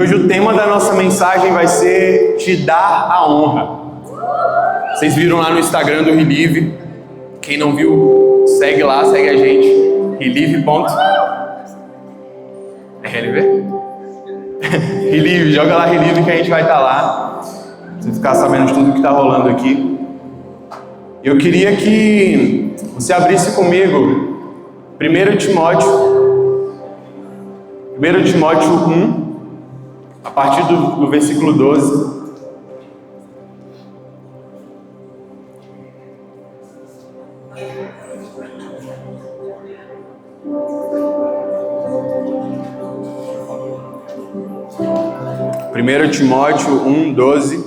Hoje o tema da nossa mensagem vai ser te dar a honra. Vocês viram lá no Instagram do Relive. Quem não viu, segue lá, segue a gente. Relive. É Relive? Relive, joga lá Relive que a gente vai estar lá. Pra você ficar sabendo de tudo que está rolando aqui. Eu queria que você abrisse comigo 1 Timóteo 1, a partir do versículo 12. Primeiro Timóteo 1, 12.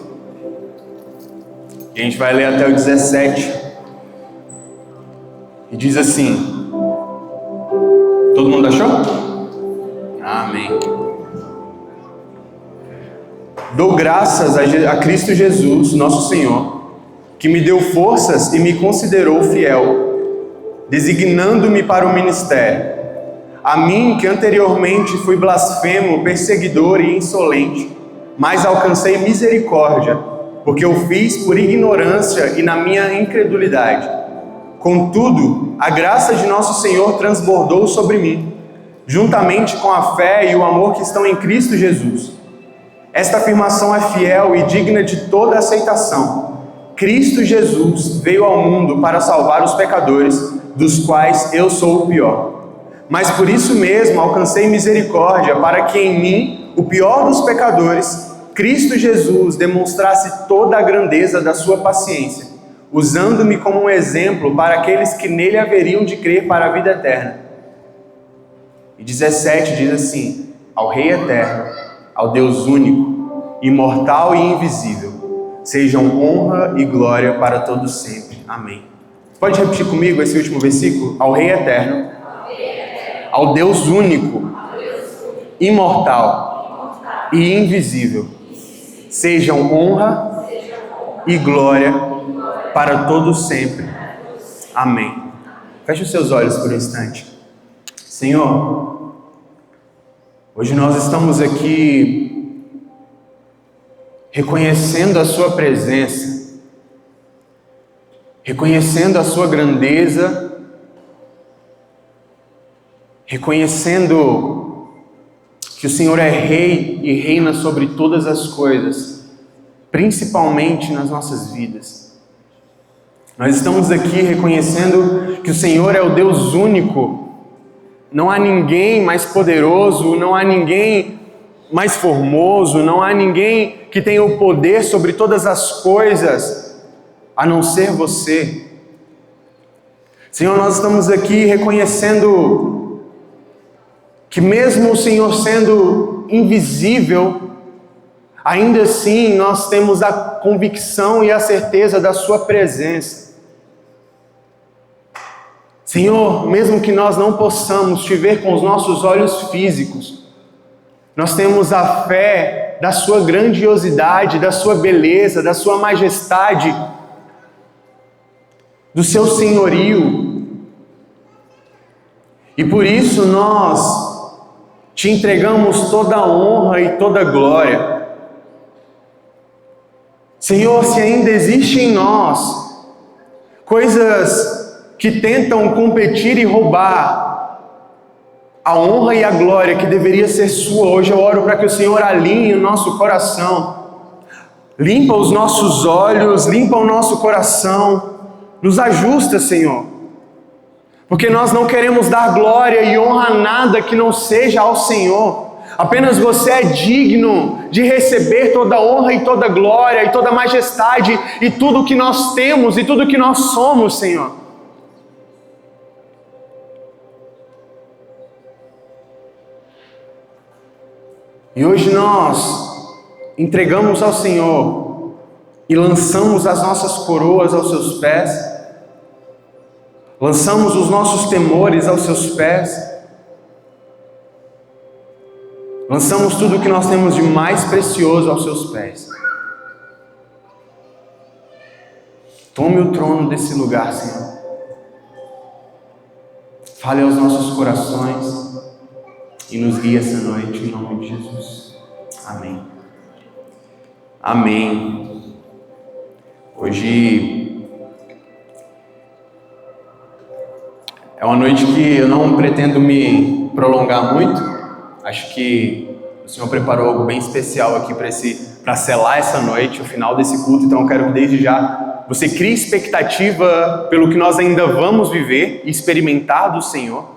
E a gente vai ler até o 17. E diz assim: todo mundo achou? Amém. Dou graças a Cristo Jesus, nosso Senhor, que me deu forças e me considerou fiel, designando-me para o ministério. A mim, que anteriormente fui blasfemo, perseguidor e insolente, mas alcancei misericórdia, porque eu fiz por ignorância e na minha incredulidade. Contudo, a graça de nosso Senhor transbordou sobre mim, juntamente com a fé e o amor que estão em Cristo Jesus. Esta afirmação é fiel e digna de toda aceitação. Cristo Jesus veio ao mundo para salvar os pecadores, dos quais eu sou o pior. Mas por isso mesmo alcancei misericórdia, para que em mim, o pior dos pecadores, Cristo Jesus demonstrasse toda a grandeza da sua paciência, usando-me como um exemplo para aqueles que nele haveriam de crer para a vida eterna. E 17 diz assim: ao Rei eterno, ao Deus único, imortal e invisível, sejam honra e glória para todos sempre. Amém. Pode repetir comigo esse último versículo? Ao Rei eterno, ao Deus único, imortal e invisível, sejam honra e glória para todos sempre. Amém. Feche os seus olhos por um instante. Senhor, hoje nós estamos aqui reconhecendo a sua presença, reconhecendo a sua grandeza, reconhecendo que o Senhor é Rei e reina sobre todas as coisas, principalmente nas nossas vidas. Nós estamos aqui reconhecendo que o Senhor é o Deus único. Não há ninguém mais poderoso, não há ninguém mais formoso, não há ninguém que tenha o poder sobre todas as coisas, a não ser você. Senhor, nós estamos aqui reconhecendo que mesmo o Senhor sendo invisível, ainda assim nós temos a convicção e a certeza da sua presença. Senhor, mesmo que nós não possamos te ver com os nossos olhos físicos, nós temos a fé da sua grandiosidade, da sua beleza, da sua majestade, do seu senhorio. E por isso nós te entregamos toda a honra e toda a glória. Senhor, se ainda existe em nós coisas que tentam competir e roubar a honra e a glória que deveria ser sua, hoje eu oro para que o Senhor alinhe o nosso coração, limpa os nossos olhos, limpa o nosso coração, nos ajusta, Senhor, porque nós não queremos dar glória e honra a nada que não seja ao Senhor. Apenas você é digno de receber toda a honra e toda a glória e toda a majestade e tudo que nós temos e tudo que nós somos, Senhor. E hoje nós entregamos ao Senhor e lançamos as nossas coroas aos seus pés, lançamos os nossos temores aos seus pés, lançamos tudo o que nós temos de mais precioso aos seus pés. Tome o trono desse lugar, Senhor. Fale aos nossos corações e nos guie essa noite, em nome de Jesus. Amém. Amém. Hoje é uma noite que eu não pretendo me prolongar muito. Acho que o Senhor preparou algo bem especial aqui para selar essa noite, o final desse culto. Então eu quero que desde já você crie expectativa pelo que nós ainda vamos viver e experimentar do Senhor.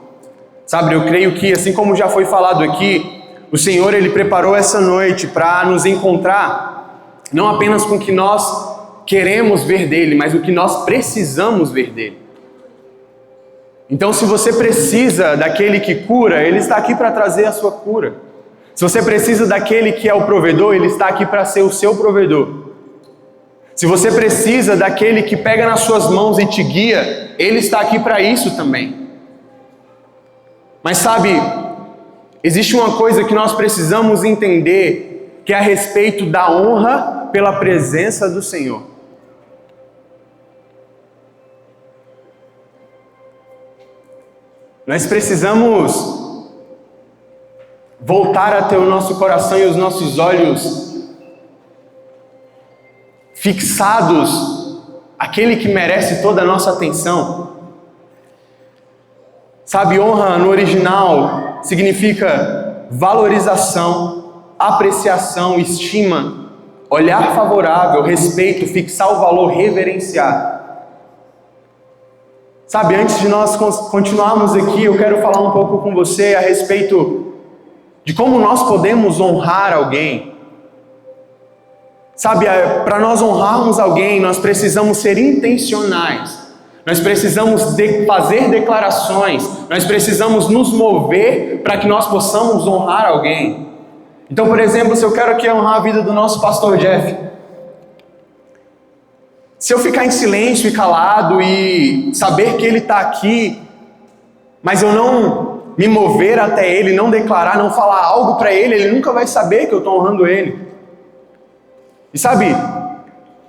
Sabe, eu creio que, assim como já foi falado aqui, o Senhor, Ele preparou essa noite para nos encontrar, não apenas com o que nós queremos ver dEle, mas o que nós precisamos ver dEle. Então, se você precisa daquele que cura, Ele está aqui para trazer a sua cura. Se você precisa daquele que é o provedor, Ele está aqui para ser o seu provedor. Se você precisa daquele que pega nas suas mãos e te guia, Ele está aqui para isso também. Mas sabe, existe uma coisa que nós precisamos entender, que é a respeito da honra pela presença do Senhor. Nós precisamos voltar a ter o nosso coração e os nossos olhos fixados àquele que merece toda a nossa atenção. Sabe, honra no original significa valorização, apreciação, estima, olhar favorável, respeito, fixar o valor, reverenciar. Sabe, antes de nós continuarmos aqui, eu quero falar um pouco com você a respeito de como nós podemos honrar alguém. Sabe, para nós honrarmos alguém, nós precisamos ser intencionais. Nós precisamos fazer declarações, nós precisamos nos mover para que nós possamos honrar alguém. Então, por exemplo, se eu quero aqui honrar a vida do nosso pastor Jeff, se eu ficar em silêncio e calado e saber que ele está aqui, mas eu não me mover até ele, não declarar, não falar algo para ele, ele nunca vai saber que eu estou honrando ele. E sabe,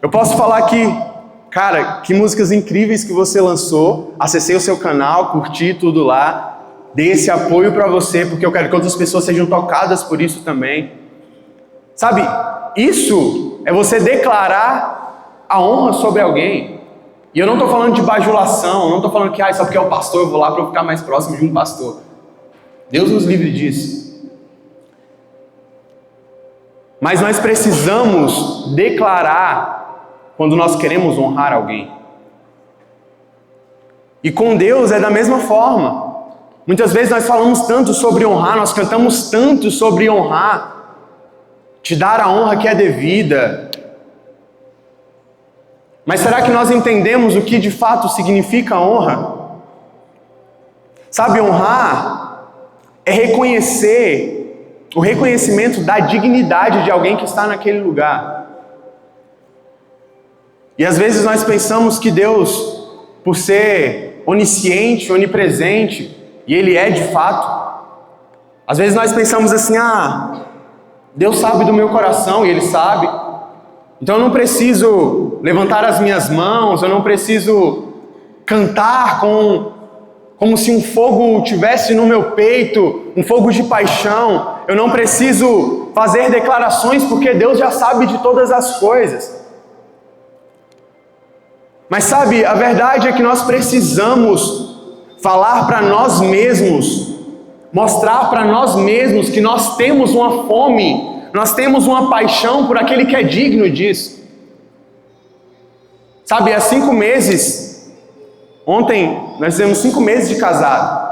eu posso falar que cara, que músicas incríveis que você lançou. Acessei o seu canal, curti tudo lá. Dei esse apoio para você, porque eu quero que outras pessoas sejam tocadas por isso também. Sabe, isso é você declarar a honra sobre alguém. E eu não estou falando de bajulação, não estou falando que só porque é um pastor eu vou lá para eu ficar mais próximo de um pastor. Deus nos livre disso. Mas nós precisamos declarar quando nós queremos honrar alguém. E com Deus é da mesma forma. Muitas vezes nós falamos tanto sobre honrar, nós cantamos tanto sobre honrar, te dar a honra que é devida. Mas será que nós entendemos o que de fato significa honra? Sabe, honrar é reconhecer, o reconhecimento da dignidade de alguém que está naquele lugar. E às vezes nós pensamos que Deus, por ser onisciente, onipresente, e Ele é de fato, às vezes nós pensamos assim, Deus sabe do meu coração e Ele sabe, então eu não preciso levantar as minhas mãos, eu não preciso cantar como se um fogo tivesse no meu peito, um fogo de paixão, eu não preciso fazer declarações porque Deus já sabe de todas as coisas. Mas sabe, a verdade é que nós precisamos falar para nós mesmos, mostrar para nós mesmos que nós temos uma fome, nós temos uma paixão por aquele que é digno disso. Sabe, há 5 meses, ontem nós fizemos 5 meses de casado.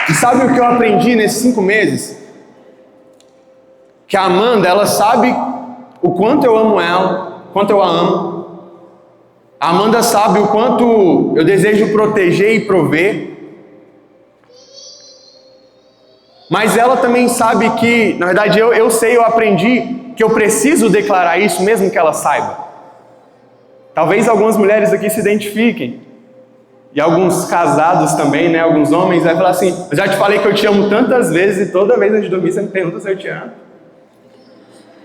E sabe o que eu aprendi nesses 5 meses? Que a Amanda, ela sabe o quanto eu amo ela, o quanto eu a amo. A Amanda sabe o quanto eu desejo proteger e prover. Mas ela também sabe que, na verdade, eu sei, eu aprendi que eu preciso declarar isso mesmo que ela saiba. Talvez algumas mulheres aqui se identifiquem. E alguns casados também, né? Alguns homens vai falar assim, eu já te falei que eu te amo tantas vezes e toda vez antes de dormir você me pergunta se eu te amo.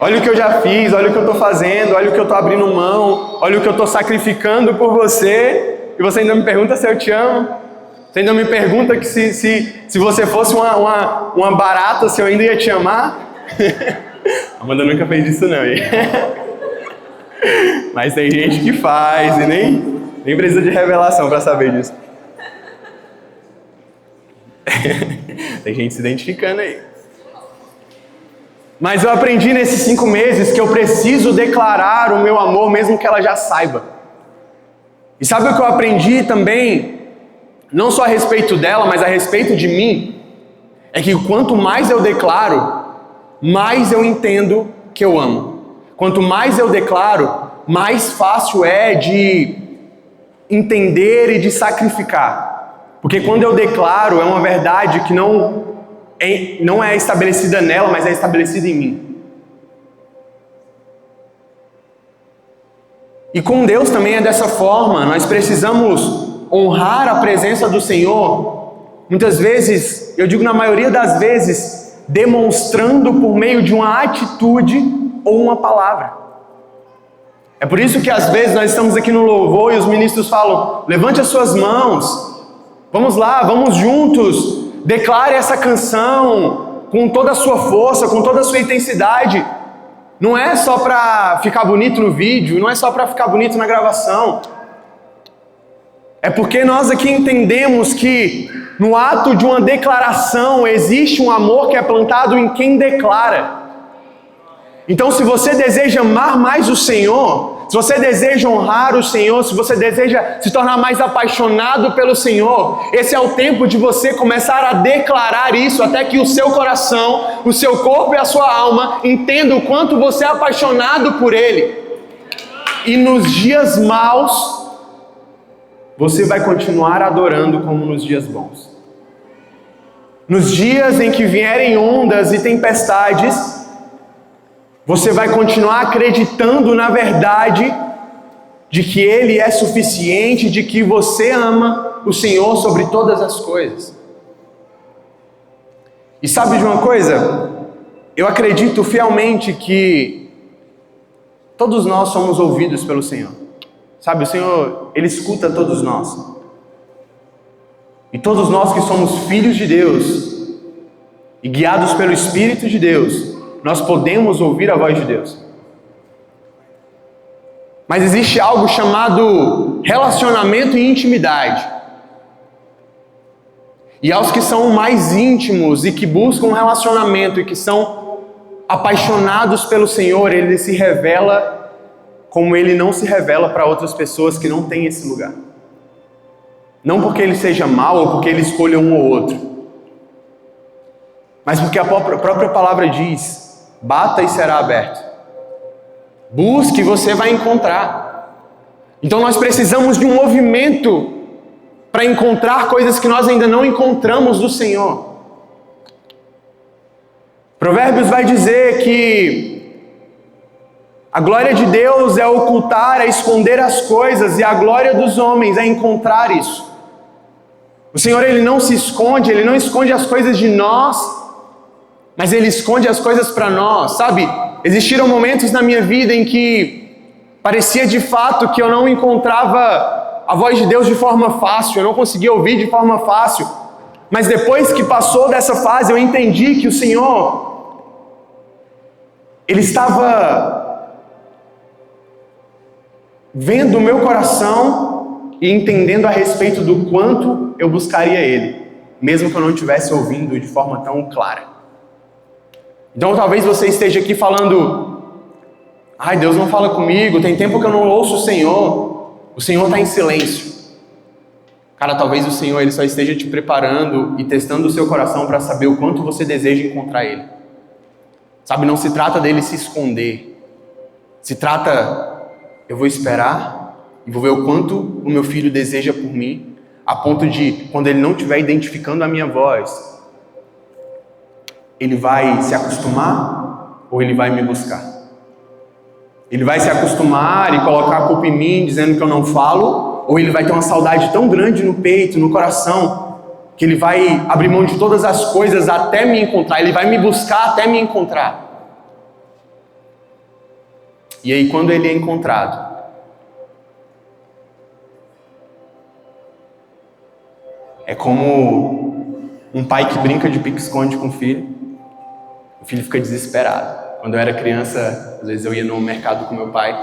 Olha o que eu já fiz, olha o que eu estou fazendo, olha o que eu estou abrindo mão, olha o que eu estou sacrificando por você, e você ainda me pergunta se eu te amo. Você ainda me pergunta que se você fosse uma barata, se eu ainda ia te amar? Amanda nunca fez isso não, hein? Mas tem gente que faz e nem precisa de revelação para saber disso. Tem gente se identificando aí. Mas eu aprendi nesses 5 meses que eu preciso declarar o meu amor mesmo que ela já saiba. E sabe o que eu aprendi também? Não só a respeito dela, mas a respeito de mim. É que quanto mais eu declaro, mais eu entendo que eu amo. Quanto mais eu declaro, mais fácil é de entender e de sacrificar. Porque quando eu declaro, é uma verdade que não é estabelecida nela, mas é estabelecida em mim. E com Deus também é dessa forma. Nós precisamos honrar a presença do Senhor, muitas vezes, eu digo na maioria das vezes, demonstrando por meio de uma atitude ou uma palavra. É por isso que às vezes nós estamos aqui no louvor e os ministros falam: levante as suas mãos, vamos lá, vamos juntos, declare essa canção com toda a sua força, com toda a sua intensidade. Não é só para ficar bonito no vídeo, não é só para ficar bonito na gravação. É porque nós aqui entendemos que no ato de uma declaração existe um amor que é plantado em quem declara. Então, se você deseja amar mais o Senhor, se você deseja honrar o Senhor, se você deseja se tornar mais apaixonado pelo Senhor, esse é o tempo de você começar a declarar isso até que o seu coração, o seu corpo e a sua alma entendam o quanto você é apaixonado por Ele. E nos dias maus, você vai continuar adorando como nos dias bons. Nos dias em que vierem ondas e tempestades, você vai continuar acreditando na verdade de que Ele é suficiente, de que você ama o Senhor sobre todas as coisas. E sabe de uma coisa? Eu acredito fielmente que todos nós somos ouvidos pelo Senhor. Sabe, o Senhor, Ele escuta todos nós. E todos nós que somos filhos de Deus e guiados pelo Espírito de Deus, nós podemos ouvir a voz de Deus. Mas existe algo chamado relacionamento e intimidade. E aos que são mais íntimos e que buscam um relacionamento e que são apaixonados pelo Senhor, Ele se revela como Ele não se revela para outras pessoas que não têm esse lugar. Não porque Ele seja mau ou porque Ele escolha um ou outro, mas porque a própria palavra diz: bata e será aberto. Busque e você vai encontrar. Então nós precisamos de um movimento para encontrar coisas que nós ainda não encontramos do Senhor. Provérbios vai dizer que a glória de Deus é ocultar, é esconder as coisas, e a glória dos homens é encontrar isso. O Senhor, Ele não se esconde, Ele não esconde as coisas de nós, mas Ele esconde as coisas para nós, sabe? Existiram momentos na minha vida em que parecia de fato que eu não encontrava a voz de Deus de forma fácil, eu não conseguia ouvir de forma fácil, mas depois que passou dessa fase, eu entendi que o Senhor, Ele estava vendo o meu coração e entendendo a respeito do quanto eu buscaria Ele, mesmo que eu não estivesse ouvindo de forma tão clara. Então talvez você esteja aqui falando: ai, Deus não fala comigo, tem tempo que eu não ouço o Senhor está em silêncio. Cara, talvez o Senhor Ele só esteja te preparando e testando o seu coração para saber o quanto você deseja encontrar Ele. Sabe, não se trata dele se esconder, se trata: eu vou esperar e vou ver o quanto o meu filho deseja por mim, a ponto de, quando ele não estiver identificando a minha voz, ele vai se acostumar ou ele vai me buscar? Ele vai se acostumar e colocar a culpa em mim, dizendo que eu não falo, ou ele vai ter uma saudade tão grande no peito, no coração, que ele vai abrir mão de todas as coisas até me encontrar, ele vai me buscar até me encontrar. E aí, quando ele é encontrado, É como um pai que brinca de pique-esconde com o filho fica desesperado. Quando eu era criança, às vezes eu ia no mercado com meu pai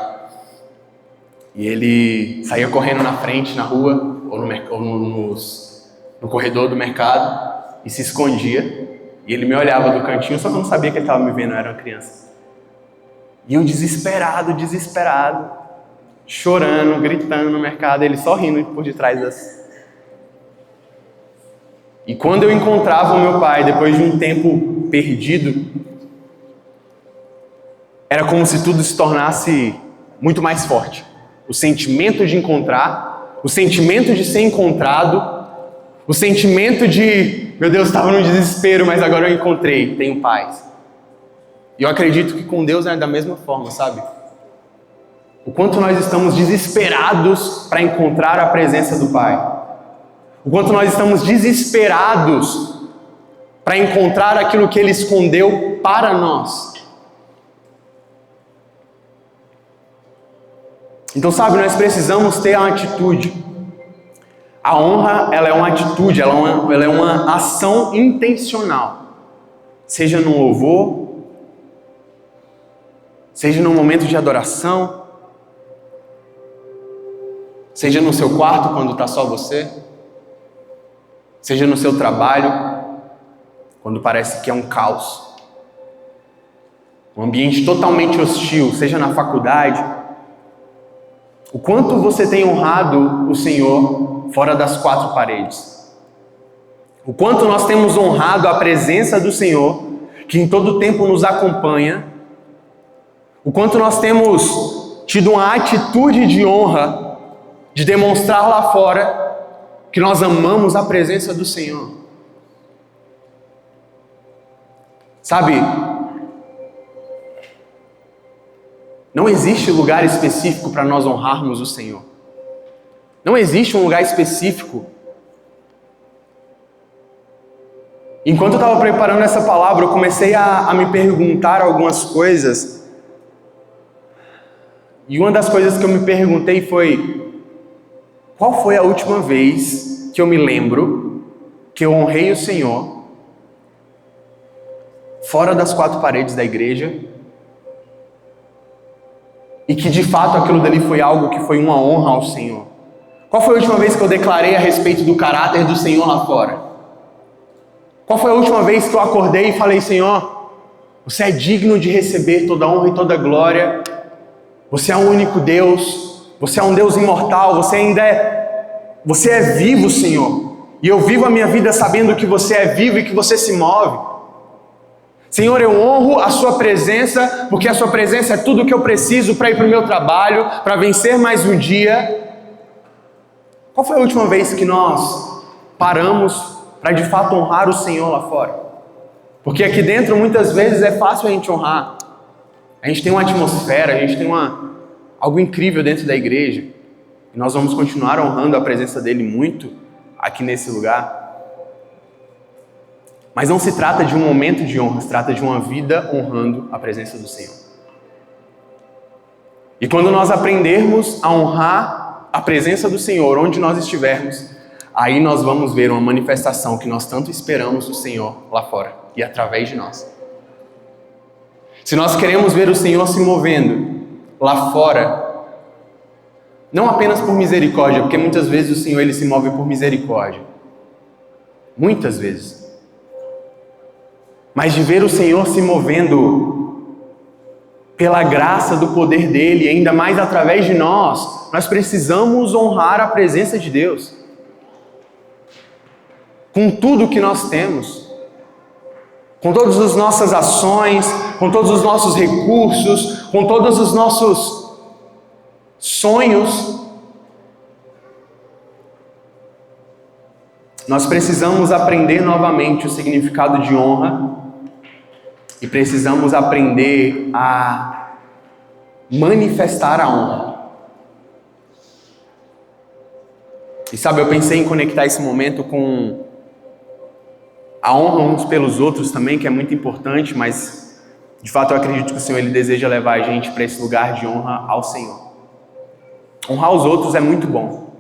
e ele saía correndo na frente, na rua, ou no corredor do mercado e se escondia. E ele me olhava do cantinho, só que eu não sabia que ele estava me vendo, eu era uma criança. E eu desesperado, chorando, gritando no mercado, ele só rindo por detrás das... E quando eu encontrava o meu pai, depois de um tempo perdido, era como se tudo se tornasse muito mais forte. O sentimento de encontrar, o sentimento de ser encontrado, o sentimento de, meu Deus, estava no desespero, mas agora eu encontrei, tenho paz. E eu acredito que com Deus é da mesma forma, sabe? O quanto nós estamos desesperados para encontrar a presença do Pai. O quanto nós estamos desesperados para encontrar aquilo que Ele escondeu para nós. Então, sabe, nós precisamos ter uma atitude. A honra, ela é uma atitude, ela é uma ação intencional. Seja no louvor, seja no momento de adoração, seja no seu quarto quando está só você, seja no seu trabalho, quando parece que é um caos, um ambiente totalmente hostil, seja na faculdade. O quanto você tem honrado o Senhor fora das quatro paredes. O quanto nós temos honrado a presença do Senhor, que em todo tempo nos acompanha. O quanto nós temos tido uma atitude de honra, de demonstrar lá fora que nós amamos a presença do Senhor. Sabe, não existe lugar específico para nós honrarmos o Senhor. Não existe um lugar específico. Enquanto eu estava preparando essa palavra, eu comecei a me perguntar algumas coisas. E uma das coisas que eu me perguntei foi: qual foi a última vez que eu me lembro que eu honrei o Senhor fora das quatro paredes da igreja e que de fato aquilo dali foi algo que foi uma honra ao Senhor? Qual foi a última vez que eu declarei a respeito do caráter do Senhor lá fora? Qual foi a última vez que eu acordei e falei: Senhor, você é digno de receber toda a honra e toda a glória, você é o único Deus, você é um Deus imortal, você é vivo, Senhor, e eu vivo a minha vida sabendo que você é vivo e que você se move. Senhor, eu honro a sua presença, porque a sua presença é tudo o que eu preciso para ir para o meu trabalho, para vencer mais um dia. Qual foi a última vez que nós paramos para de fato honrar o Senhor lá fora? Porque aqui dentro muitas vezes é fácil a gente honrar. A gente tem uma atmosfera, a gente tem algo incrível dentro da igreja. E nós vamos continuar honrando a presença dele muito aqui nesse lugar. Mas não se trata de um momento de honra, se trata de uma vida honrando a presença do Senhor. E quando nós aprendermos a honrar a presença do Senhor onde nós estivermos, aí nós vamos ver uma manifestação que nós tanto esperamos do Senhor lá fora e através de nós. Se nós queremos ver o Senhor se movendo lá fora, não apenas por misericórdia, porque muitas vezes o Senhor ele se move por misericórdia. Muitas vezes. Mas de ver o Senhor se movendo pela graça do poder dele, e ainda mais através de nós precisamos honrar a presença de Deus. Com tudo que nós temos, com todas as nossas ações, com todos os nossos recursos, com todos os nossos sonhos, nós precisamos aprender novamente o significado de honra e precisamos aprender a manifestar a honra. E sabe, eu pensei em conectar esse momento com a honra uns pelos outros também, que é muito importante, mas de fato eu acredito que o Senhor ele deseja levar a gente para esse lugar de honra ao Senhor. Honrar os outros é muito bom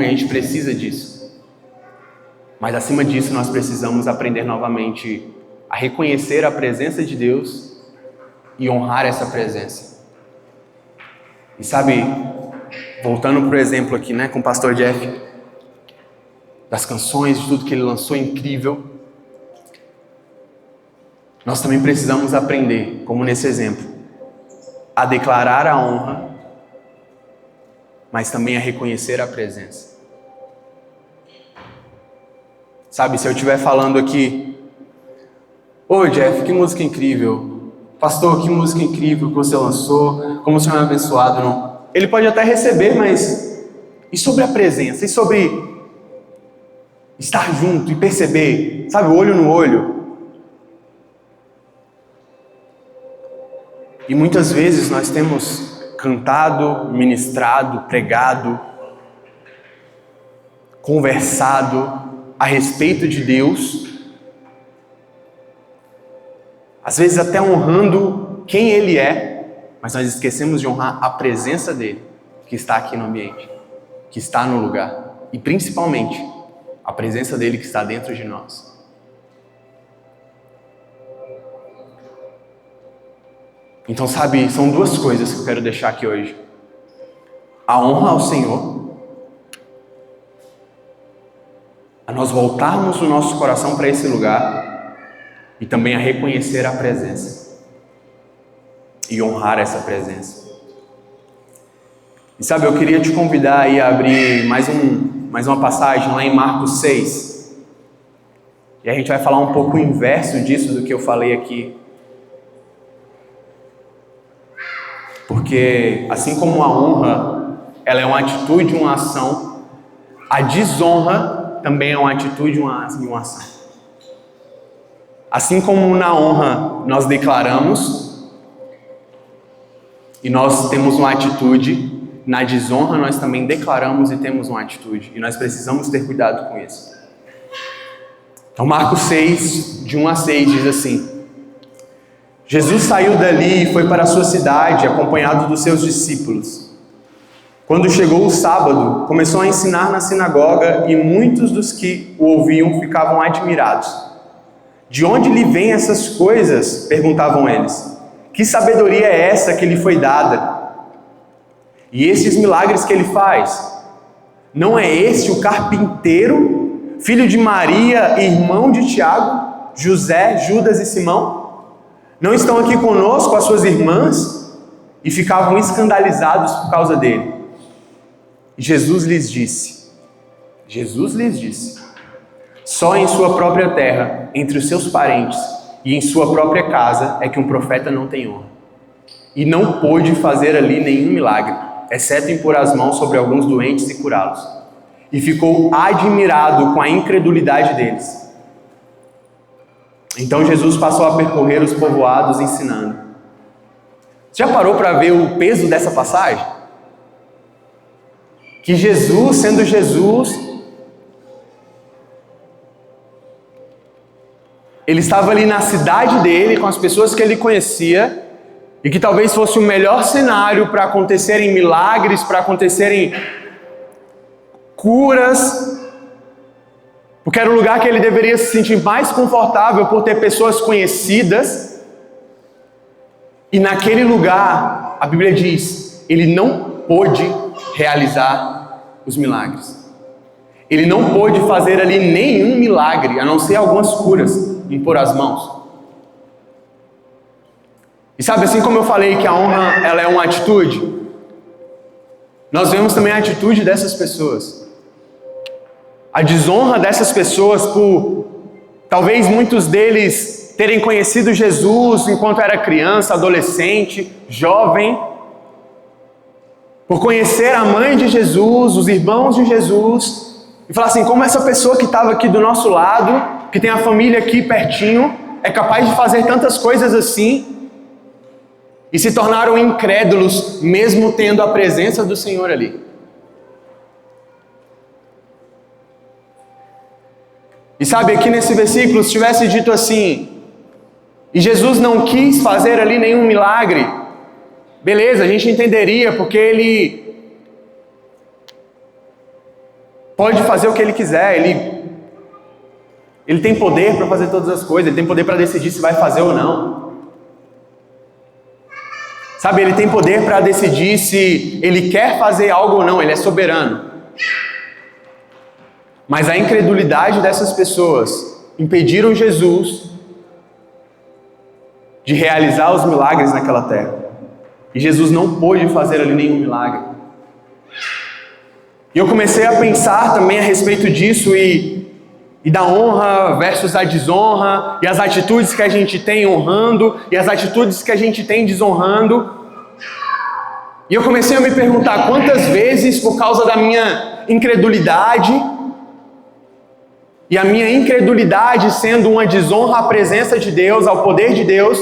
e a gente precisa disso. Mas acima disso, nós precisamos aprender novamente a reconhecer a presença de Deus e honrar essa presença. E sabe, voltando para o exemplo aqui, com o pastor Jeff, das canções, de tudo que ele lançou incrível, nós também precisamos aprender, como nesse exemplo, a declarar a honra, mas também a reconhecer a presença. Sabe, se eu estiver falando aqui, ô Jeff, que música incrível, pastor, que música incrível que você lançou, como o Senhor é abençoado, não? Ele pode até receber, mas e sobre a presença? E sobre estar junto e perceber, sabe, olho no olho? E muitas vezes nós temos cantado, ministrado, pregado, conversado a respeito de Deus, às vezes até honrando quem Ele é, mas nós esquecemos de honrar a presença dEle, que está aqui no ambiente, que está no lugar, e principalmente a presença dEle que está dentro de nós. Então, sabe, são duas coisas que eu quero deixar aqui hoje. A honra ao Senhor, a nós voltarmos o nosso coração para esse lugar, e também a reconhecer a presença e honrar essa presença. E sabe, eu queria te convidar aí a abrir mais uma passagem lá em Marcos 6, e a gente vai falar um pouco o inverso disso do que eu falei aqui. Porque assim como a honra, ela é uma atitude, uma ação, a desonra também é uma atitude, uma ação. Assim como na honra nós declaramos e nós temos uma atitude, na desonra nós também declaramos e temos uma atitude. E nós precisamos ter cuidado com isso. Então Marcos 6, de 1 a 6 diz assim: Jesus saiu dali e foi para a sua cidade, acompanhado dos seus discípulos. Quando chegou o sábado, começou a ensinar na sinagoga e muitos dos que o ouviam ficavam admirados. De onde lhe vêm essas coisas? Perguntavam eles. Que sabedoria é essa que lhe foi dada? E esses milagres que ele faz? Não é este o carpinteiro, filho de Maria e irmão de Tiago, José, Judas e Simão? Não estão aqui conosco as suas irmãs? E ficavam escandalizados por causa dele. E Jesus lhes disse, só em sua própria terra, entre os seus parentes e em sua própria casa é que um profeta não tem honra. E não pôde fazer ali nenhum milagre, exceto impor as mãos sobre alguns doentes e curá-los. E ficou admirado com a incredulidade deles. Então Jesus passou a percorrer os povoados ensinando. Já parou para ver o peso dessa passagem? Que Jesus, sendo Jesus, ele estava ali na cidade dele, com as pessoas que ele conhecia, e que talvez fosse o melhor cenário para acontecerem milagres, para acontecerem curas, porque era o lugar que ele deveria se sentir mais confortável por ter pessoas conhecidas. E naquele lugar, a Bíblia diz, ele não pôde realizar os milagres. Ele não pôde fazer ali nenhum milagre, a não ser algumas curas, impor as mãos. E sabe, assim como eu falei que a honra ela é uma atitude, nós vemos também a atitude dessas pessoas. A desonra dessas pessoas por, talvez muitos deles terem conhecido Jesus enquanto era criança, adolescente, jovem, por conhecer a mãe de Jesus, os irmãos de Jesus, e falar assim, como essa pessoa que estava aqui do nosso lado, que tem a família aqui pertinho, é capaz de fazer tantas coisas assim, e se tornaram incrédulos, mesmo tendo a presença do Senhor ali. E sabe, aqui nesse versículo, se tivesse dito assim, e Jesus não quis fazer ali nenhum milagre, beleza, a gente entenderia, porque ele pode fazer o que ele quiser, ele Ele tem poder para fazer todas as coisas, ele tem poder para decidir se vai fazer ou não. Sabe, ele tem poder para decidir se ele quer fazer algo ou não, ele é soberano. Mas a incredulidade dessas pessoas impediram Jesus de realizar os milagres naquela terra. E Jesus não pôde fazer ali nenhum milagre. E eu comecei a pensar também a respeito disso e da honra versus a desonra, e as atitudes que a gente tem honrando, e as atitudes que a gente tem desonrando. E eu comecei a me perguntar quantas vezes, por causa da minha incredulidade, e a minha incredulidade sendo uma desonra à presença de Deus, ao poder de Deus,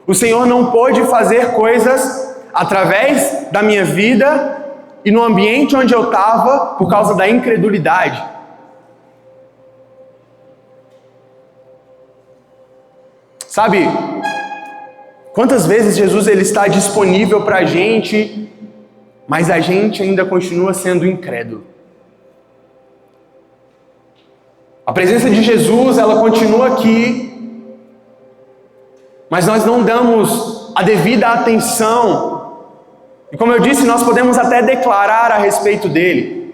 o Senhor não pôde fazer coisas através da minha vida e no ambiente onde eu estava por causa da incredulidade. Sabe, quantas vezes Jesus ele está disponível para a gente, mas a gente ainda continua sendo incrédulo. A presença de Jesus, ela continua aqui, mas nós não damos a devida atenção. E como eu disse, nós podemos até declarar a respeito dele,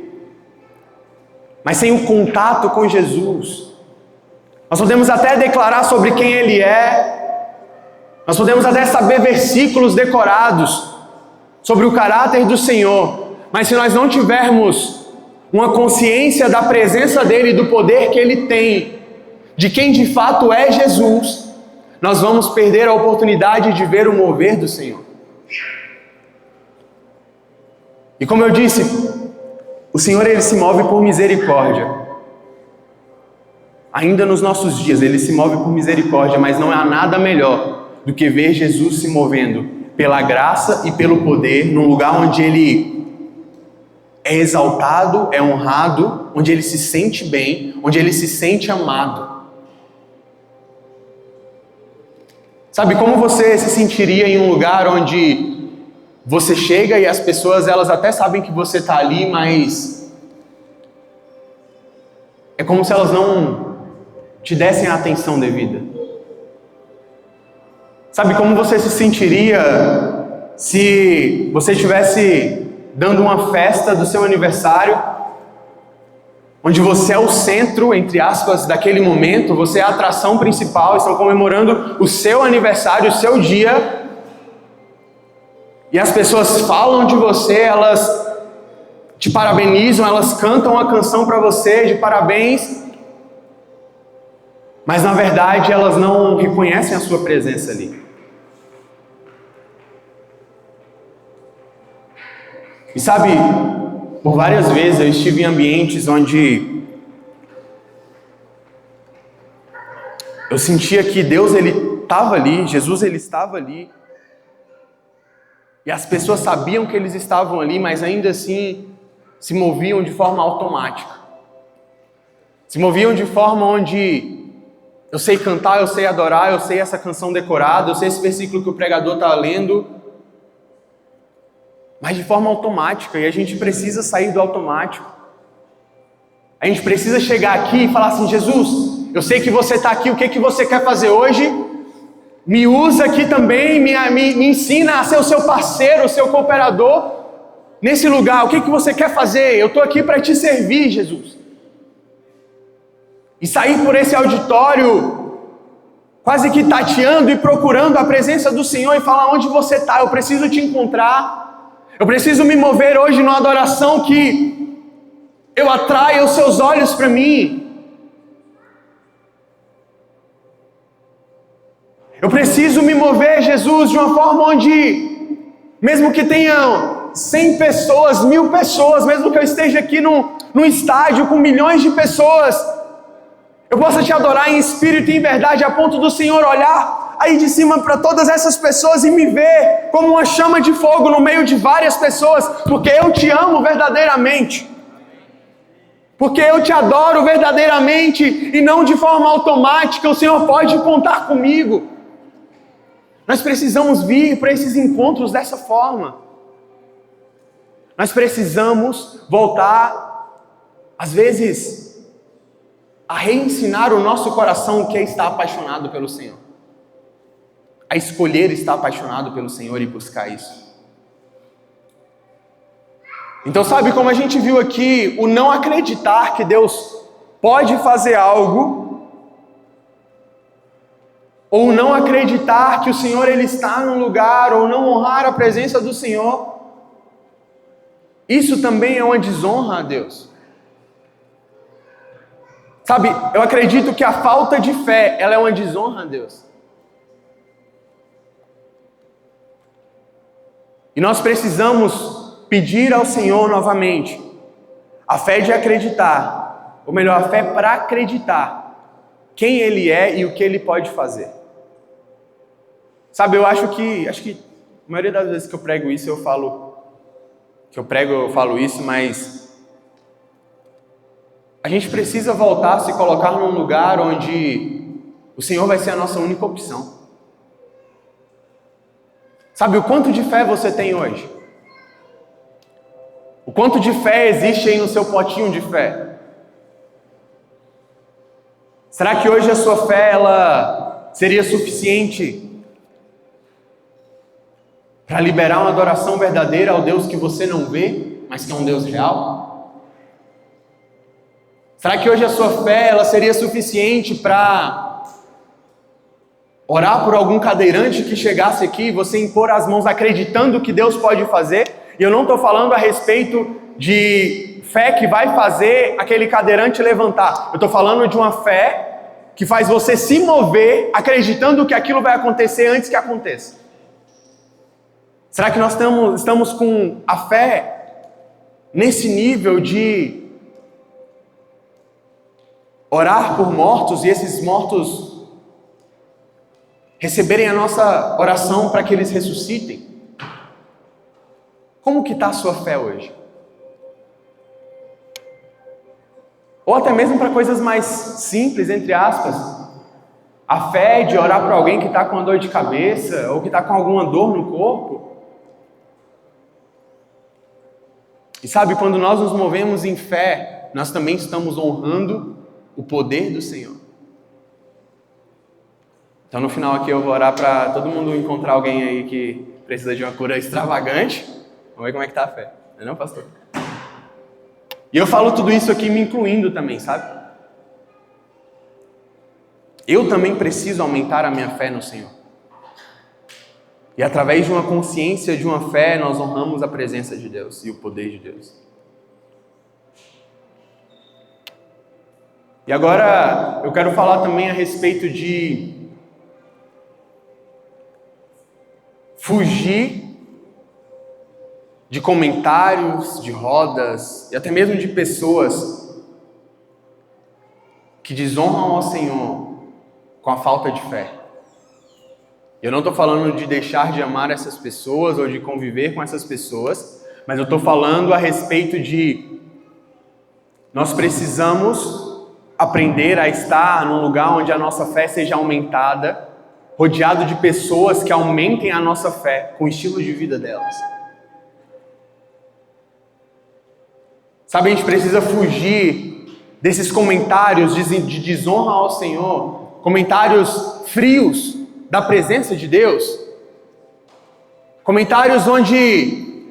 mas sem o contato com Jesus. Nós podemos até declarar sobre quem ele é, nós podemos até saber versículos decorados sobre o caráter do Senhor, mas se nós não tivermos uma consciência da presença dele, do poder que ele tem, de quem de fato é Jesus, nós vamos perder a oportunidade de ver o mover do Senhor. E como eu disse, o Senhor ele se move por misericórdia. Ainda nos nossos dias ele se move por misericórdia, mas não há nada melhor do que ver Jesus se movendo pela graça e pelo poder num lugar onde ele é exaltado, é honrado, onde ele se sente bem, onde ele se sente amado. Sabe, como você se sentiria em um lugar onde você chega e as pessoas, elas até sabem que você está ali, mas é como se elas não te dessem a atenção devida? Sabe, como você se sentiria se você estivesse dando uma festa do seu aniversário, onde você é o centro, entre aspas, daquele momento, você é a atração principal, estão comemorando o seu aniversário, o seu dia, e as pessoas falam de você, elas te parabenizam, elas cantam a canção para você de parabéns, mas na verdade elas não reconhecem a sua presença ali. E sabe, por várias vezes eu estive em ambientes onde eu sentia que Deus ele estava ali, Jesus ele estava ali, e as pessoas sabiam que eles estavam ali, mas ainda assim se moviam de forma automática. Se moviam de forma onde eu sei cantar, eu sei adorar, eu sei essa canção decorada, eu sei esse versículo que o pregador está lendo, mas de forma automática, e a gente precisa sair do automático. A gente precisa chegar aqui e falar assim: Jesus, eu sei que você está aqui, o que você quer fazer hoje? Me usa aqui também, me ensina a ser o seu parceiro, o seu cooperador nesse lugar. O que você quer fazer? Eu estou aqui para te servir, Jesus. E sair por esse auditório quase que tateando e procurando a presença do Senhor e falar: onde você está? Eu preciso te encontrar. Eu preciso me mover hoje numa adoração que eu atraia os seus olhos para mim. Eu preciso me mover, Jesus, de uma forma onde, mesmo que tenham 100 pessoas, 1000 pessoas, mesmo que eu esteja aqui num estádio com milhões de pessoas, eu possa te adorar em espírito e em verdade, a ponto do Senhor olhar aí de cima para todas essas pessoas e me ver como uma chama de fogo no meio de várias pessoas, porque eu te amo verdadeiramente, porque eu te adoro verdadeiramente e não de forma automática. O Senhor pode contar comigo. Nós precisamos vir para esses encontros dessa forma. Nós precisamos voltar, às vezes, a reensinar o nosso coração o que é estar apaixonado pelo Senhor. A escolher estar apaixonado pelo Senhor e buscar isso. Então, sabe, como a gente viu aqui, o não acreditar que Deus pode fazer algo, ou não acreditar que o Senhor ele está num lugar, ou não honrar a presença do Senhor, isso também é uma desonra a Deus. Sabe, eu acredito que a falta de fé, ela é uma desonra a Deus. E nós precisamos pedir ao Senhor novamente a fé de acreditar, ou melhor, a fé para acreditar quem Ele é e o que Ele pode fazer. Sabe, eu acho que a maioria das vezes que eu prego isso, eu falo isso, mas a gente precisa voltar a se colocar num lugar onde o Senhor vai ser a nossa única opção. Sabe, o quanto de fé você tem hoje? O quanto de fé existe aí no seu potinho de fé? Será que hoje a sua fé, ela seria suficiente para liberar uma adoração verdadeira ao Deus que você não vê, mas que é um Deus real? Será que hoje a sua fé, ela seria suficiente para orar por algum cadeirante que chegasse aqui e você impor as mãos acreditando que Deus pode fazer? E eu não estou falando a respeito de fé que vai fazer aquele cadeirante levantar. Eu estou falando de uma fé que faz você se mover acreditando que aquilo vai acontecer antes que aconteça. Será que nós estamos com a fé nesse nível de orar por mortos e esses mortos receberem a nossa oração para que eles ressuscitem? Como que está a sua fé hoje? Ou até mesmo para coisas mais simples, entre aspas. A fé de orar para alguém que está com uma dor de cabeça ou que está com alguma dor no corpo. E sabe, quando nós nos movemos em fé, nós também estamos honrando o poder do Senhor. Então no final aqui eu vou orar para todo mundo encontrar alguém aí que precisa de uma cura extravagante. Vamos ver como é que está a fé. Não é não, pastor? E eu falo tudo isso aqui me incluindo também, sabe? Eu também preciso aumentar a minha fé no Senhor. E através de uma consciência de uma fé, nós honramos a presença de Deus e o poder de Deus. E agora eu quero falar também a respeito de fugir de comentários, de rodas e até mesmo de pessoas que desonram ao Senhor com a falta de fé. Eu não estou falando de deixar de amar essas pessoas ou de conviver com essas pessoas, mas eu estou falando a respeito de nós precisamos aprender a estar num lugar onde a nossa fé seja aumentada, rodeado de pessoas que aumentem a nossa fé com o estilo de vida delas. Sabe, a gente precisa fugir desses comentários de desonra ao Senhor, comentários frios da presença de Deus, comentários onde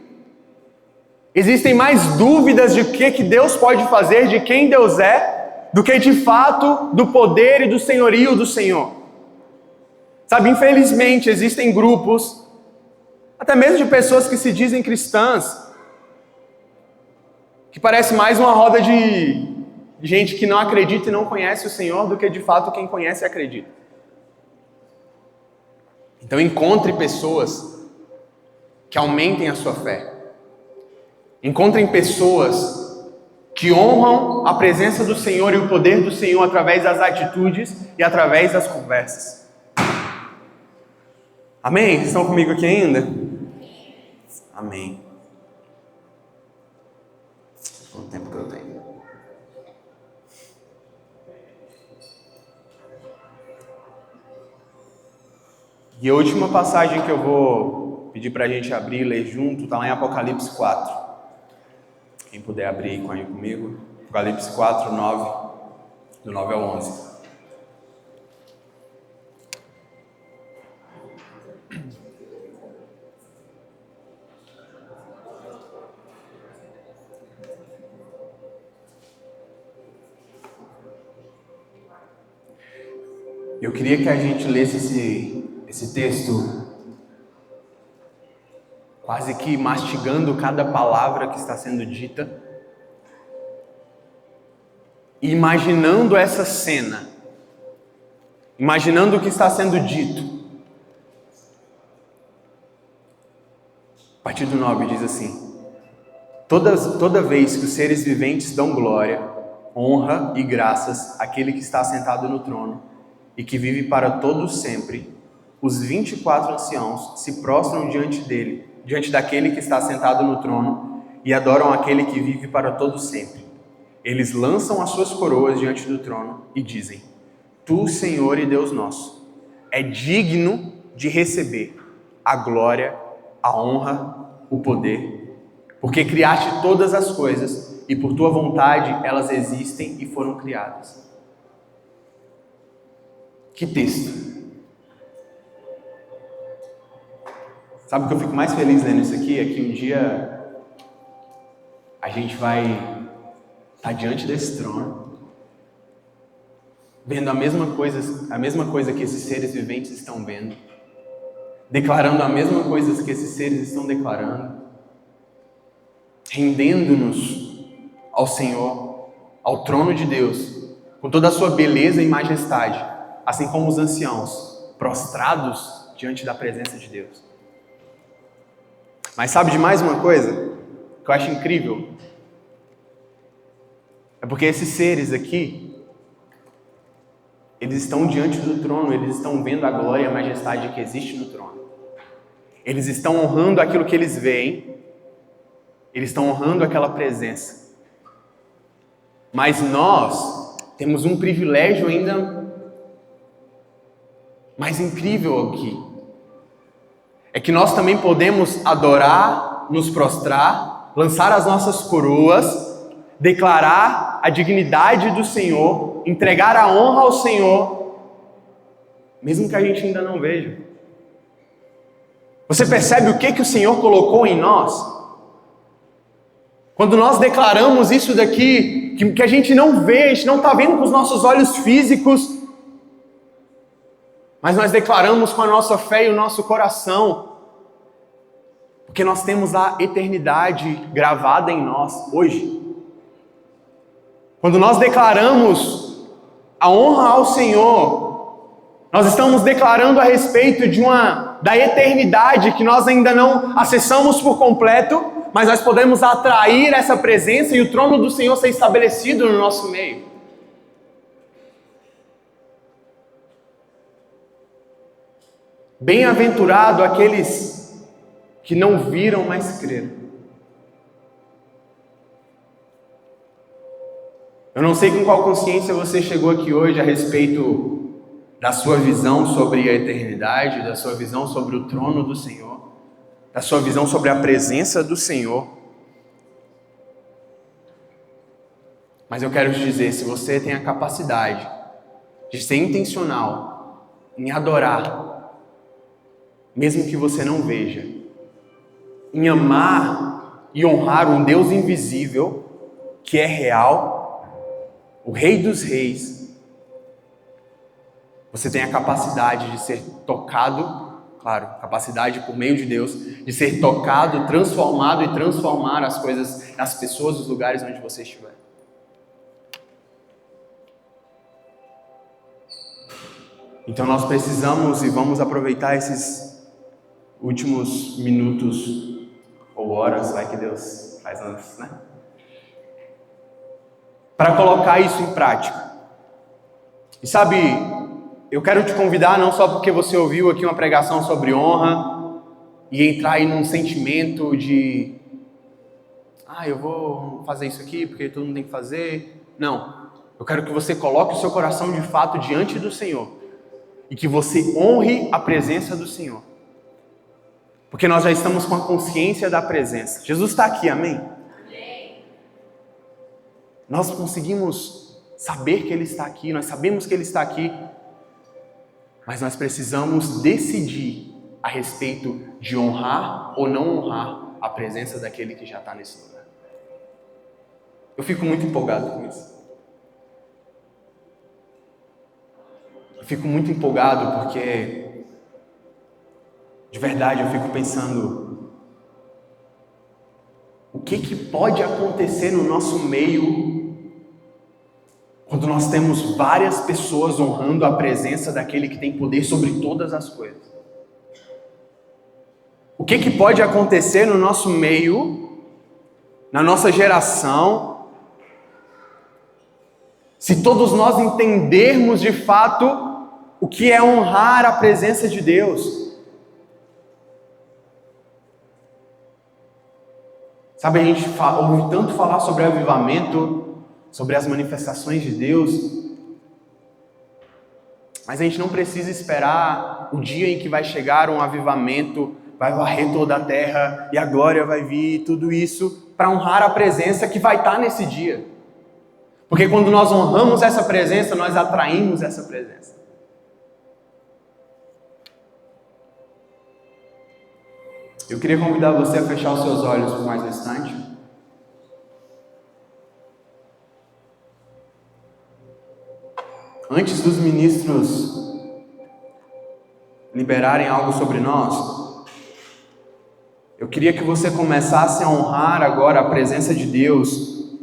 existem mais dúvidas de o que Deus pode fazer, de quem Deus é, do que de fato do poder e do senhorio do Senhor. Sabe, infelizmente existem grupos, até mesmo de pessoas que se dizem cristãs, que parece mais uma roda de gente que não acredita e não conhece o Senhor do que de fato quem conhece e acredita. Então encontre pessoas que aumentem a sua fé. Encontrem pessoas que honram a presença do Senhor e o poder do Senhor através das atitudes e através das conversas. Amém? Vocês estão comigo aqui ainda? Amém. Quanto tempo que eu tenho? E a última passagem que eu vou pedir para a gente abrir e ler junto está lá em Apocalipse 4. Quem puder abrir aí comigo. Apocalipse 4, 9 do 9 ao 11. Eu queria que a gente lesse esse texto quase que mastigando cada palavra que está sendo dita e imaginando essa cena, imaginando o que está sendo dito. A partir do 9 diz assim: toda vez que os seres viventes dão glória, honra e graças àquele que está sentado no trono e que vive para todos sempre, os 24 anciãos se prostram diante dele, diante daquele que está sentado no trono, e adoram aquele que vive para todos sempre. Eles lançam as suas coroas diante do trono e dizem: Tu, Senhor e Deus nosso, é digno de receber a glória, a honra, o poder, porque criaste todas as coisas e por tua vontade elas existem e foram criadas. Que texto! Sabe o que eu fico mais feliz lendo isso aqui? É que um dia a gente vai estar diante desse trono, vendo a mesma coisa que esses seres viventes estão vendo, declarando a mesma coisa que esses seres estão declarando, rendendo-nos ao Senhor, ao trono de Deus, com toda a sua beleza e majestade, assim como os anciãos, prostrados diante da presença de Deus. Mas sabe de mais uma coisa que eu acho incrível? É porque esses seres aqui, eles estão diante do trono, eles estão vendo a glória e a majestade que existe no trono. Eles estão honrando aquilo que eles veem, eles estão honrando aquela presença. Mas nós temos um privilégio ainda mais incrível aqui. É que nós também podemos adorar, nos prostrar, lançar as nossas coroas, declarar a dignidade do Senhor, entregar a honra ao Senhor, mesmo que a gente ainda não veja. Você percebe o que o Senhor colocou em nós? Quando nós declaramos isso daqui, que a gente não vê, a gente não está vendo com os nossos olhos físicos, mas nós declaramos com a nossa fé e o nosso coração, porque nós temos a eternidade gravada em nós hoje. Quando nós declaramos a honra ao Senhor, nós estamos declarando a respeito da eternidade que nós ainda não acessamos por completo, mas nós podemos atrair essa presença e o trono do Senhor ser estabelecido no nosso meio. Bem-aventurado aqueles que não viram, mas creram. Eu não sei com qual consciência você chegou aqui hoje a respeito da sua visão sobre a eternidade, da sua visão sobre o trono do Senhor, da sua visão sobre a presença do Senhor. Mas eu quero te dizer, se você tem a capacidade de ser intencional em adorar, mesmo que você não veja, em amar e honrar um Deus invisível, que é real, o Rei dos Reis, você tem a capacidade de ser tocado, claro, capacidade por meio de Deus, de ser tocado, transformado e transformar as coisas, as pessoas, os lugares onde você estiver. Então nós precisamos e vamos aproveitar esses últimos minutos ou horas, vai que Deus faz antes, né? Para colocar isso em prática. E sabe, eu quero te convidar não só porque você ouviu aqui uma pregação sobre honra e entrar aí num sentimento de eu vou fazer isso aqui porque todo mundo tem que fazer. Não, eu quero que você coloque o seu coração de fato diante do Senhor e que você honre a presença do Senhor. Porque nós já estamos com a consciência da presença. Jesus está aqui, amém? Amém. Nós conseguimos saber que Ele está aqui, nós sabemos que Ele está aqui, mas nós precisamos decidir a respeito de honrar ou não honrar a presença daquele que já está nesse lugar. Eu fico muito empolgado com isso. Eu fico muito empolgado porque, de verdade, eu fico pensando o que pode acontecer no nosso meio quando nós temos várias pessoas honrando a presença daquele que tem poder sobre todas as coisas. O que pode acontecer no nosso meio, na nossa geração, se todos nós entendermos de fato o que é honrar a presença de Deus? Sabe, a gente ouve tanto falar sobre avivamento, sobre as manifestações de Deus, mas a gente não precisa esperar o dia em que vai chegar um avivamento, vai varrer toda a terra e a glória vai vir, tudo isso, para honrar a presença que vai estar nesse dia. Porque quando nós honramos essa presença, nós atraímos essa presença. Eu queria convidar você a fechar os seus olhos por mais um instante. Antes dos ministros liberarem algo sobre nós, eu queria que você começasse a honrar agora a presença de Deus,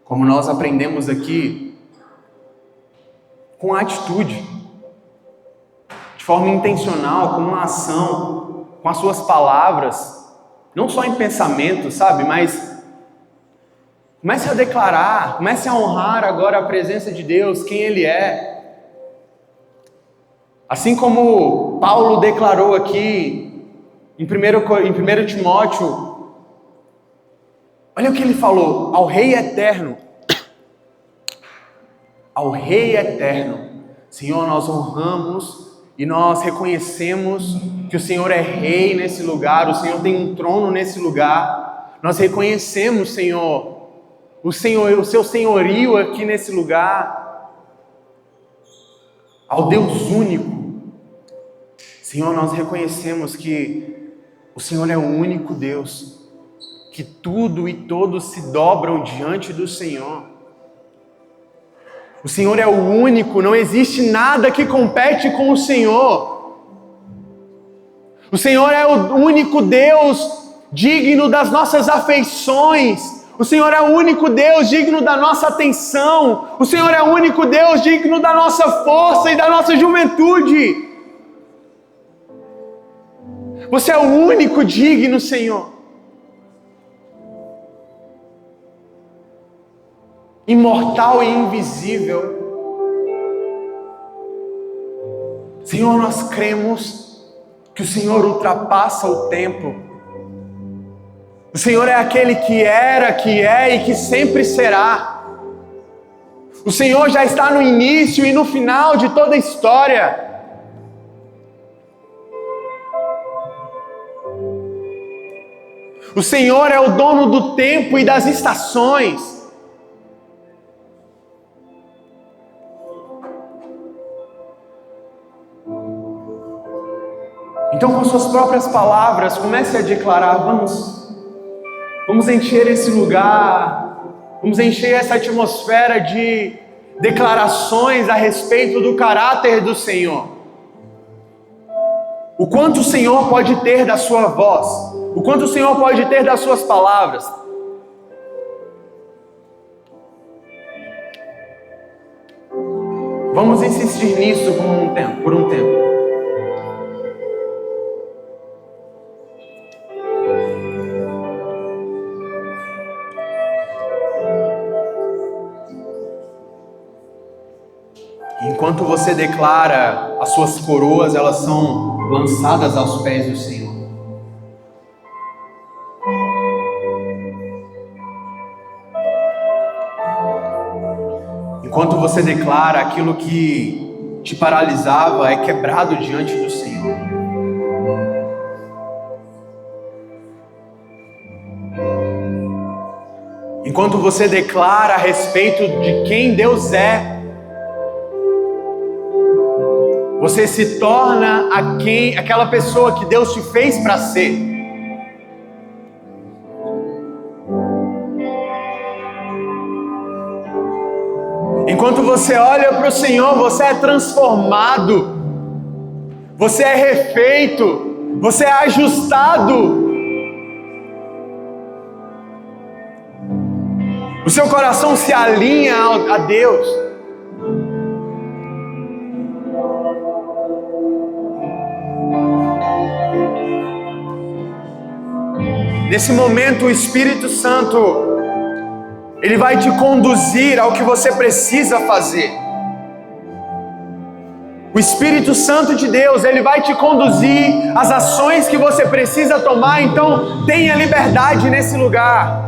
como nós aprendemos aqui, com atitude, de forma intencional, com uma ação, com as suas palavras, não só em pensamento, sabe, mas comece a declarar, comece a honrar agora a presença de Deus, quem Ele é. Assim como Paulo declarou aqui em 1 Timóteo, olha o que ele falou: ao Rei eterno, Senhor, nós honramos e nós reconhecemos que o Senhor é Rei nesse lugar, o Senhor tem um trono nesse lugar. Nós reconhecemos, Senhor, o seu senhorio aqui nesse lugar. Ao Deus único, Senhor, nós reconhecemos que o Senhor é o único Deus, que tudo e todos se dobram diante do Senhor. O Senhor é o único, não existe nada que compete com o Senhor. O Senhor é o único Deus digno das nossas afeições. O Senhor é o único Deus digno da nossa atenção. O Senhor é o único Deus digno da nossa força e da nossa juventude. Você é o único digno, Senhor. Imortal e invisível. Senhor, nós cremos que o Senhor ultrapassa o tempo. O Senhor é aquele que era, que é e que sempre será. O Senhor já está no início e no final de toda a história. O Senhor é o dono do tempo e das estações. Então, com suas próprias palavras, comece a declarar: vamos encher esse lugar, vamos encher essa atmosfera de declarações a respeito do caráter do Senhor. O quanto o Senhor pode ter da sua voz, o quanto o Senhor pode ter das suas palavras. Vamos insistir nisso por um tempo. Enquanto você declara, as suas coroas, elas são lançadas aos pés do Senhor. Enquanto você declara, aquilo que te paralisava é quebrado diante do Senhor. enquanto você declara a respeito de quem Deus é, você se torna aquela pessoa que Deus te fez para ser. Enquanto você olha para o Senhor, você é transformado, você é refeito, você é ajustado. O seu coração se alinha a Deus. Nesse momento, o Espírito Santo, Ele vai te conduzir ao que você precisa fazer. O Espírito Santo de Deus, Ele vai te conduzir às ações que você precisa tomar. Então, tenha liberdade nesse lugar.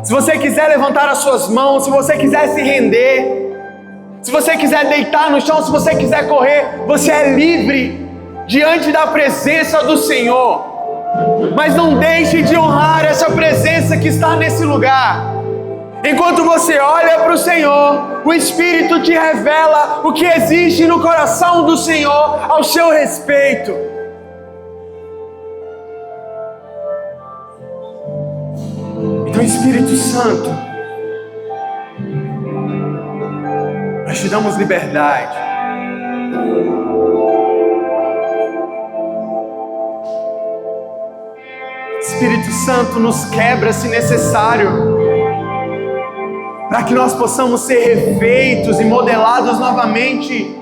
Se você quiser levantar as suas mãos, se você quiser se render, se você quiser deitar no chão, se você quiser correr, você é livre diante da presença do Senhor. Mas não deixe de honrar essa presença que está nesse lugar. Enquanto você olha para o Senhor, o Espírito te revela o que existe no coração do Senhor ao seu respeito. Então, Espírito Santo, nós te damos liberdade. Espírito Santo, nos quebra se necessário, para que nós possamos ser refeitos e modelados novamente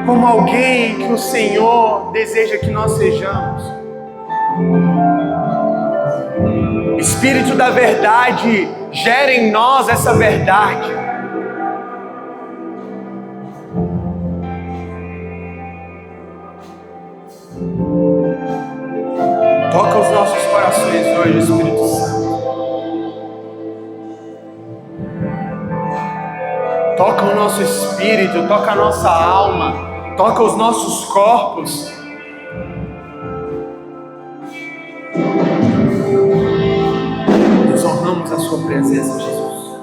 como alguém que o Senhor deseja que nós sejamos. Espírito da verdade, gera em nós essa verdade. Toca os nossos corações hoje, Espírito Santo. Toca o nosso espírito, toca a nossa alma, toca os nossos corpos. Nós honramos a sua presença, Jesus.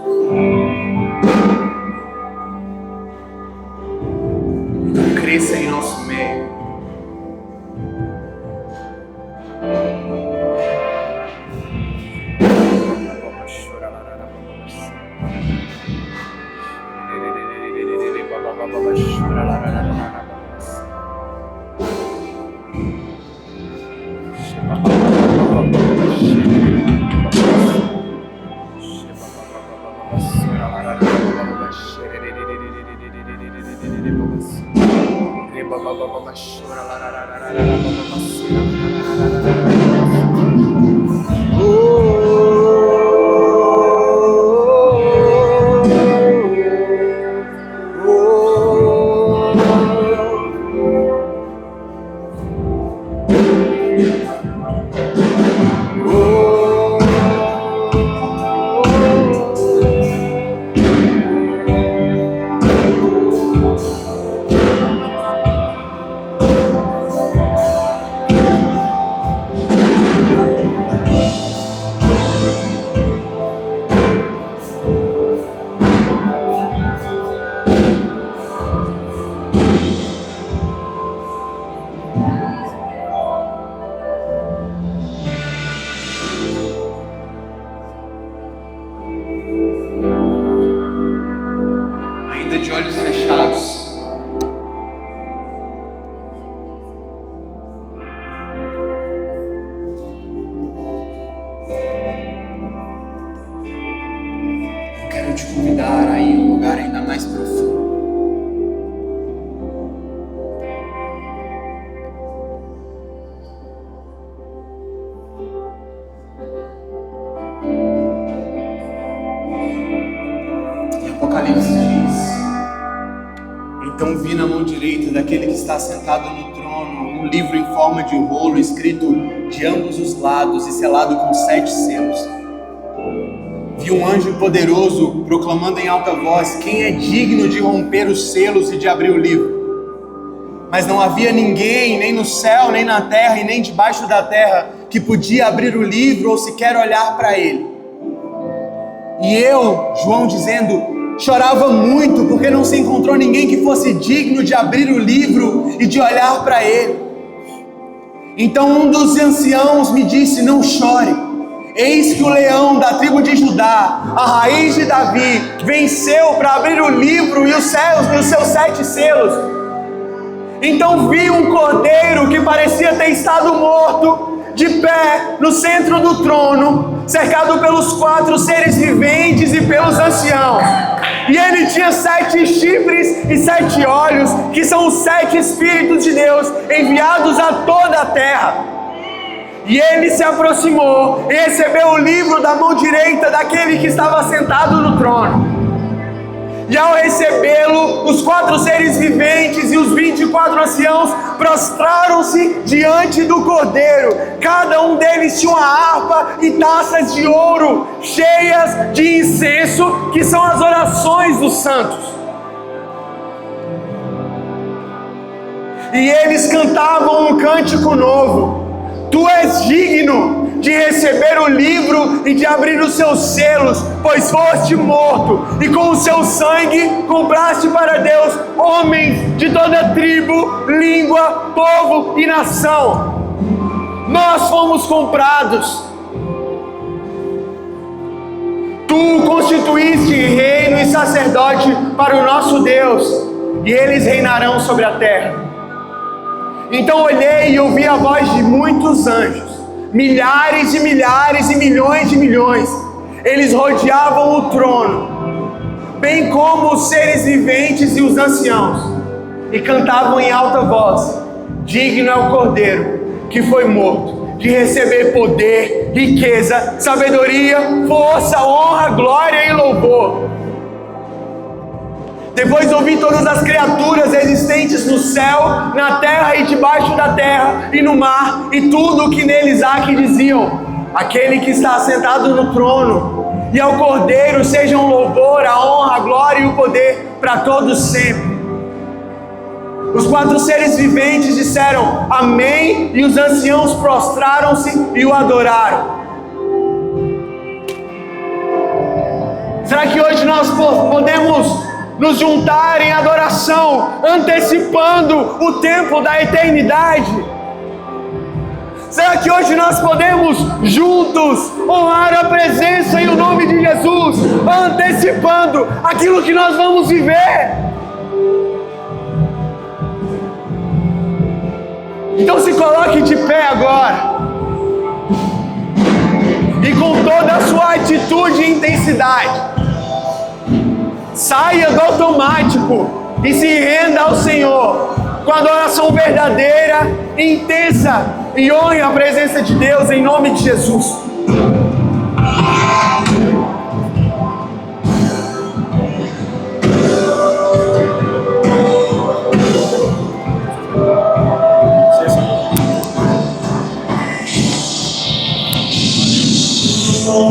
Então cresça em nosso meio. De olhos fechados, eu quero te convidar a ir a um lugar ainda mais profundo. Em Apocalipse diz: então vi na mão direita daquele que está sentado no trono um livro em forma de rolo, escrito de ambos os lados e selado com 7 selos. Vi um anjo poderoso proclamando em alta voz: quem é digno de romper os selos e de abrir o livro? Mas não havia ninguém, nem no céu, nem na terra e nem debaixo da terra, que podia abrir o livro ou sequer olhar para ele. E eu, João dizendo, chorava muito porque não se encontrou ninguém que fosse digno de abrir o livro e de olhar para ele. Então um dos anciãos me disse: não chore, eis que o leão da tribo de Judá, a raiz de Davi, venceu para abrir o livro e os seus 7 selos. Então vi um cordeiro que parecia ter estado morto, de pé no centro do trono, cercado pelos 4 seres viventes e pelos anciãos. E ele tinha 7 chifres e 7 olhos, que são os 7 Espíritos de Deus enviados a toda a terra. E ele se aproximou e recebeu o livro da mão direita daquele que estava sentado no trono. E ao recebê-lo, os 4 seres viventes e os 24 anciãos prostraram-se diante do Cordeiro. Cada um deles tinha uma harpa e taças de ouro cheias de incenso, que são as orações dos santos. E eles cantavam um cântico novo: Tu és digno de receber o livro e de abrir os seus selos, pois foste morto, e com o seu sangue compraste para Deus homens de toda tribo, língua, povo e nação. Nós fomos comprados. Tu constituíste reino e sacerdote para o nosso Deus, e eles reinarão sobre a terra. Então olhei e ouvi a voz de muitos anjos, milhares e milhares e milhões de milhões. Eles rodeavam o trono, bem como os seres viventes e os anciãos, e cantavam em alta voz: digno é o Cordeiro que foi morto de receber poder, riqueza, sabedoria, força, honra, glória e louvor. Depois ouvi todas as criaturas existentes no céu, na terra e debaixo da terra, e no mar, e tudo o que neles há, que diziam: aquele que está sentado no trono e ao Cordeiro sejam o louvor, a honra, a glória e o poder para todos sempre. Os 4 seres viventes disseram amém, e os anciãos prostraram-se e o adoraram. Será que hoje nós podemos nos juntar em adoração, antecipando o tempo da eternidade? Será que hoje nós podemos juntos honrar a presença e o nome de Jesus, antecipando aquilo que nós vamos viver? Então se coloque de pé agora, e com toda a sua atitude e intensidade, saia do automático e se renda ao Senhor com adoração verdadeira, intensa, e honre a presença de Deus em nome de Jesus. Oh,